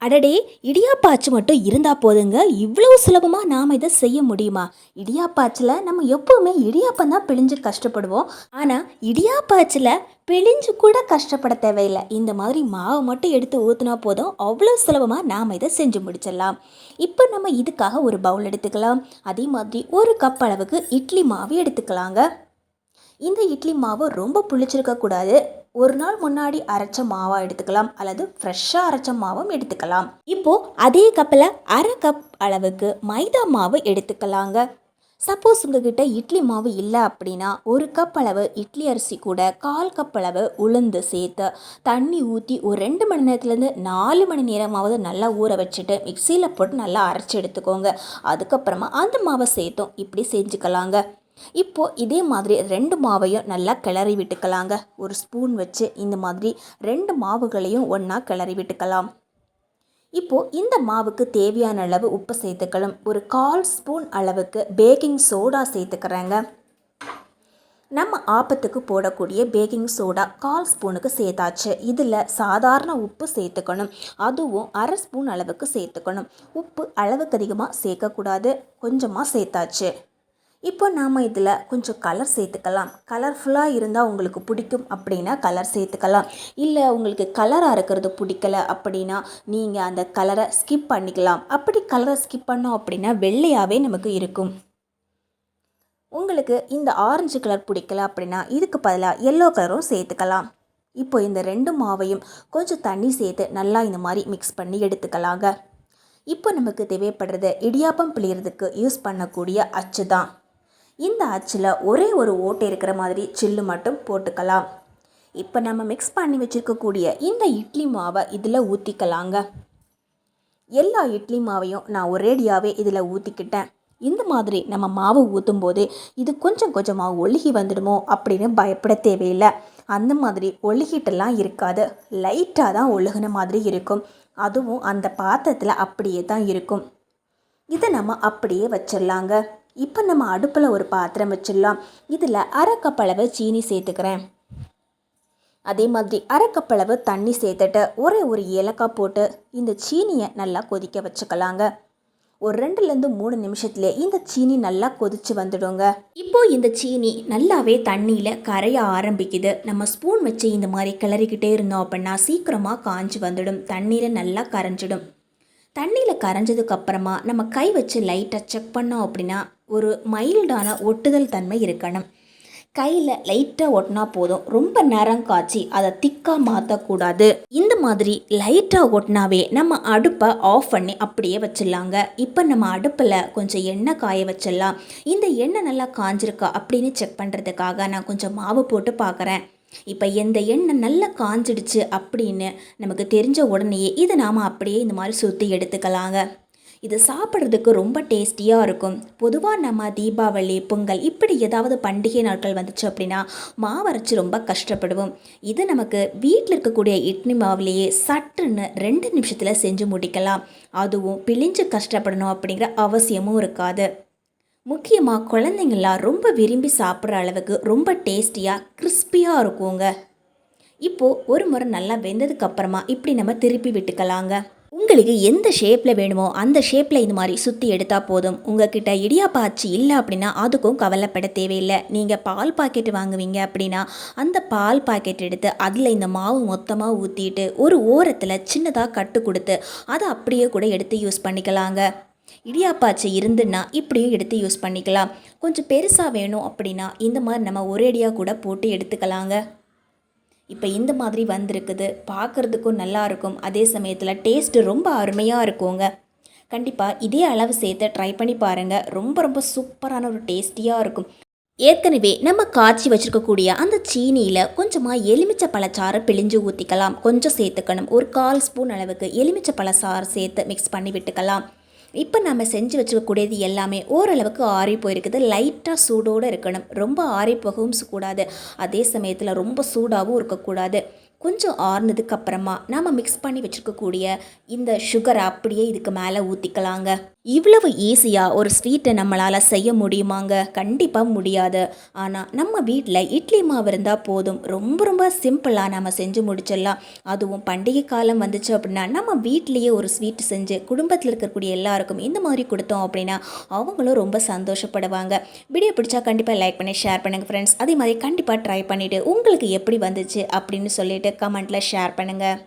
அடடே, இடியாப்பாச்சு மட்டும் இருந்தால் போதுங்க, இவ்வளவு சுலபமாக நாம் இதை செய்ய முடியுமா? இடியாப்பாச்சில் நம்ம எப்போவுமே இடியாப்பம் தான் பிழிஞ்சு கஷ்டப்படுவோம். ஆனால் இடியாப்பாச்சில் பிழிஞ்சு கூட கஷ்டப்பட தேவையில்லை. இந்த மாதிரி மாவு மட்டும் எடுத்து ஊற்றினா போதும், அவ்வளோ சுலபமாக நாம் இதை செஞ்சு முடிச்சிடலாம். இப்போ நம்ம இதுக்காக ஒரு பவுல் எடுத்துக்கலாம். அதே மாதிரி ஒரு கப் அளவுக்கு இட்லி மாவு எடுத்துக்கலாங்க. இந்த இட்லி மாவு ரொம்ப புளிச்சிருக்கக்கூடாது. ஒரு நாள் முன்னாடி அரைச்ச மாவாக எடுத்துக்கலாம், அல்லது ஃப்ரெஷ்ஷாக அரைச்ச மாவும் எடுத்துக்கலாம். இப்போது அதே கப்பில் அரை கப் அளவுக்கு மைதா மாவு எடுத்துக்கலாங்க. சப்போஸ் உங்ககிட்ட இட்லி மாவு இல்லை அப்படின்னா ஒரு கப் அளவு இட்லி அரிசி கூட 1/4 கப் அளவு உளுந்து சேர்த்து தண்ணி ஊற்றி ஒரு 2 மணி நேரத்துலேருந்து 4 மணி நேரமாவது நல்லா ஊற வச்சுட்டு மிக்சியில் போட்டு நல்லா அரைச்சி எடுத்துக்கோங்க. அதுக்கப்புறமா அந்த மாவை சேர்த்தும் இப்படி செஞ்சுக்கலாங்க. இப்போது இதே மாதிரி 2 மாவையும் நல்லா கிளறி விட்டுக்கலாங்க. ஒரு ஸ்பூன் வச்சு இந்த மாதிரி 2 மாவுகளையும் ஒன்றா கிளறி விட்டுக்கலாம். இப்போது இந்த மாவுக்கு தேவையான அளவு உப்பு சேர்த்துக்கலாம். ஒரு 1/4 ஸ்பூன் அளவுக்கு பேக்கிங் சோடா சேர்த்துக்கிறேங்க. நம்ம ஆப்பத்துக்கு போடக்கூடிய பேக்கிங் சோடா 1/4 ஸ்பூனுக்கு சேர்த்தாச்சு. இதில் சாதாரண உப்பு சேர்த்துக்கணும், அதுவும் அரை ஸ்பூன் அளவுக்கு சேர்த்துக்கணும். உப்பு அளவுக்கு அதிகமாக சேர்க்கக்கூடாது, கொஞ்சமாக சேர்த்தாச்சு. இப்போ நாம் இதில் கொஞ்சம் கலர் சேர்த்துக்கலாம். கலர்ஃபுல்லாக இருந்தால் உங்களுக்கு பிடிக்கும் அப்படின்னா கலர் சேர்த்துக்கலாம். இல்லை உங்களுக்கு கலராக இருக்கிறது பிடிக்கல அப்படின்னா நீங்கள் அந்த கலரை ஸ்கிப் பண்ணிக்கலாம். அப்படி கலரை ஸ்கிப் பண்ணோம் அப்படின்னா வெள்ளையாகவே நமக்கு இருக்கும். உங்களுக்கு இந்த ஆரஞ்சு கலர் பிடிக்கல அப்படின்னா இதுக்கு பதிலாக எல்லோ கலரும் சேர்த்துக்கலாம். இப்போ இந்த 2 மாவையும் கொஞ்சம் தண்ணி சேர்த்து நல்லா இந்த மாதிரி மிக்ஸ் பண்ணி எடுத்துக்கலாங்க. இப்போ நமக்கு தேவைப்படுறது இடியாப்பம் பிழியறதுக்கு யூஸ் பண்ணக்கூடிய அச்சு தான். இந்த அச்சில் ஒரே ஒரு ஓட்டை இருக்கிற மாதிரி சில்லு மட்டும் போட்டுக்கலாம். இப்போ நம்ம மிக்ஸ் பண்ணி வச்சுருக்கக்கூடிய இந்த இட்லி மாவை இதில் ஊற்றிக்கலாங்க. எல்லா இட்லி மாவையும் நான் ஒரேடியாகவே இதில் ஊற்றிக்கிட்டேன். இந்த மாதிரி நம்ம மாவு ஊற்றும் போது இது கொஞ்சம் கொஞ்சமாக ஒழுகி வந்துடுமோ அப்படின்னு பயப்பட தேவையில்லை. அந்த மாதிரி ஒழுகிட்டெல்லாம் இருக்காது, லைட்டாக தான் ஒழுகின மாதிரி இருக்கும். அதுவும் அந்த பாத்திரத்தில் அப்படியே தான் இருக்கும். இதை நம்ம அப்படியே வச்சிடலாங்க. இப்போ நம்ம அடுப்பில் ஒரு பாத்திரம் வச்சிடலாம். இதில் அரை கப் அளவு சீனி சேர்த்துக்கிறேன். அதே மாதிரி அரை கப் அளவு தண்ணி சேர்த்துட்டு ஒரு ஏலக்காய் போட்டு இந்த சீனியை நல்லா கொதிக்க வச்சுக்கலாங்க. ஒரு 2லேருந்து 3 நிமிஷத்துலேயே இந்த சீனி நல்லா கொதிச்சு வந்துடுங்க. இப்போது இந்த சீனி நல்லாவே தண்ணியில் கரைய ஆரம்பிக்குது. நம்ம ஸ்பூன் வச்சு இந்த மாதிரி கிளறிக்கிட்டே இருந்தோம் அப்படின்னா சீக்கிரமாக காஞ்சி வந்துடும், தண்ணீரை நல்லா கரைஞ்சிடும். தண்ணியில் கரைஞ்சதுக்கப்புறமா நம்ம கை வச்சு லைட்டாக செக் பண்ணோம் அப்படின்னா ஒரு மைல்டான ஒட்டுதல் தன்மை இருக்கணும். கையில் லைட்டாக ஒட்டினா போதும், ரொம்ப நேரம் காய்ச்சி அதை திக்காக மாற்றக்கூடாது. இந்த மாதிரி லைட்டாக ஒட்டினாவே நம்ம அடுப்பை ஆஃப் பண்ணி அப்படியே வச்சிடலாங்க. இப்போ நம்ம அடுப்பில் கொஞ்சம் எண்ணெய் காய வச்சிடலாம். இந்த எண்ணெய் நல்லா காஞ்சிருக்கா அப்படின்னு செக் பண்ணுறதுக்காக நான் கொஞ்சம் மாவு போட்டு பார்க்குறேன். இப்போ எந்த எண்ணெய் நல்லா காஞ்சிடுச்சு அப்படின்னு நமக்கு தெரிஞ்ச உடனேயே இதை நாம் அப்படியே இந்த மாதிரி சுற்றி எடுத்துக்கலாங்க. இது சாப்பிட்றதுக்கு ரொம்ப டேஸ்டியாக இருக்கும். பொதுவாக நம்ம தீபாவளி, பொங்கல் இப்படி ஏதாவது பண்டிகை நாட்கள் வந்துச்சு அப்படின்னா மாவரைச்சி ரொம்ப கஷ்டப்படுவோம். இது நமக்கு வீட்டில் இருக்கக்கூடிய இட்லி மாவுலேயே சட்டுன்னு 2 நிமிஷத்தில் செஞ்சு முடிக்கலாம். அதுவும் பிழிஞ்சு கஷ்டப்படணும் அப்படிங்கிற அவசியமும் இருக்காது. முக்கியமாக குழந்தைங்களாம் ரொம்ப விரும்பி சாப்பிட்ற அளவுக்கு ரொம்ப டேஸ்டியாக கிறிஸ்பியாக இருக்குங்க. இப்போது ஒரு முறை நல்லா வெந்ததுக்கப்புறமா இப்படி நம்ம திருப்பி விட்டுக்கலாங்க. உங்களுக்கு எந்த ஷேப்பில் வேணுமோ அந்த ஷேப்பில் இந்த மாதிரி சுற்றி எடுத்தால் போதும். உங்ககிட்ட இடியாப்ப அச்சு இல்லை அப்படின்னா அதுக்கும் கவலைப்பட தேவையில்லை. நீங்கள் பால் பாக்கெட் வாங்குவீங்க அப்படின்னா அந்த பால் பாக்கெட் எடுத்து அதில் இந்த மாவு மொத்தமாக ஊற்றிட்டு ஒரு ஓரத்தில் சின்னதாக கட்டு கொடுத்து அதை அப்படியே கூட எடுத்து யூஸ் பண்ணிக்கலாங்க. இடியாப்பாச்சு இருந்துன்னா இப்படியும் எடுத்து யூஸ் பண்ணிக்கலாம். கொஞ்சம் பெருசாக வேணும் அப்படின்னா இந்த மாதிரி நம்ம ஒரேடியாக கூட போட்டு எடுத்துக்கலாங்க. இப்போ இந்த மாதிரி வந்திருக்குது, பார்க்குறதுக்கும் நல்லாயிருக்கும், அதே சமயத்தில் டேஸ்ட்டு ரொம்ப அருமையாக இருக்குங்க. கண்டிப்பாக இதே அளவு சேர்த்து ட்ரை பண்ணி பாருங்கள். ரொம்ப ரொம்ப சூப்பரான ஒரு டேஸ்டியாக இருக்கும். ஏற்கனவே நம்ம காய்ச்சி வச்சுருக்கக்கூடிய அந்த சீனியில் கொஞ்சமாக எலுமிச்சை பழச்சாறு பிழிஞ்சு ஊற்றிக்கலாம். கொஞ்சம் சேர்த்துக்கணும். ஒரு 1/4 ஸ்பூன் அளவுக்கு எலுமிச்சை பழச்சாறு சேர்த்து மிக்ஸ் பண்ணி விட்டுக்கலாம். இப்போ நம்ம செஞ்சு வச்சுக்கக்கூடியது எல்லாமே ஓரளவுக்கு ஆறி போயிருக்குது. லைட்டாக சூடோடு இருக்கணும், ரொம்ப ஆறி போகவும் கூடாது, அதே சமயத்தில் ரொம்ப சூடாகவும் இருக்கக்கூடாது. கொஞ்சம் ஆறுனதுக்கப்புறமா நம்ம மிக்ஸ் பண்ணி வச்சுருக்கக்கூடிய இந்த சுகரை அப்படியே இதுக்கு மேலே ஊற்றிக்கலாங்க. இவ்வளவு ஈஸியாக ஒரு ஸ்வீட்டை நம்மளால் செய்ய முடியுமாங்க? கண்டிப்பாக முடியாது. ஆனால் நம்ம வீட்டில் இட்லி மாவு இருந்தால் போதும், ரொம்ப ரொம்ப சிம்பிளாக நம்ம செஞ்சு முடிச்சிடலாம். அதுவும் பண்டிகை காலம் வந்துச்சு அப்படின்னா நம்ம வீட்டிலேயே ஒரு ஸ்வீட் செஞ்சு குடும்பத்தில் இருக்கக்கூடிய எல்லாருக்கும் இந்த மாதிரி கொடுத்தோம் அப்படின்னா அவங்களும் ரொம்ப சந்தோஷப்படுவாங்க. வீடியோ பிடிச்சா கண்டிப்பாக லைக் பண்ணி ஷேர் பண்ணுங்கள் ஃப்ரெண்ட்ஸ். அதே மாதிரி கண்டிப்பாக ட்ரை பண்ணிவிட்டு உங்களுக்கு எப்படி வந்துச்சு அப்படின்னு சொல்லிட்டு கமெண்ட்டில் ஷேர் பண்ணுங்கள்.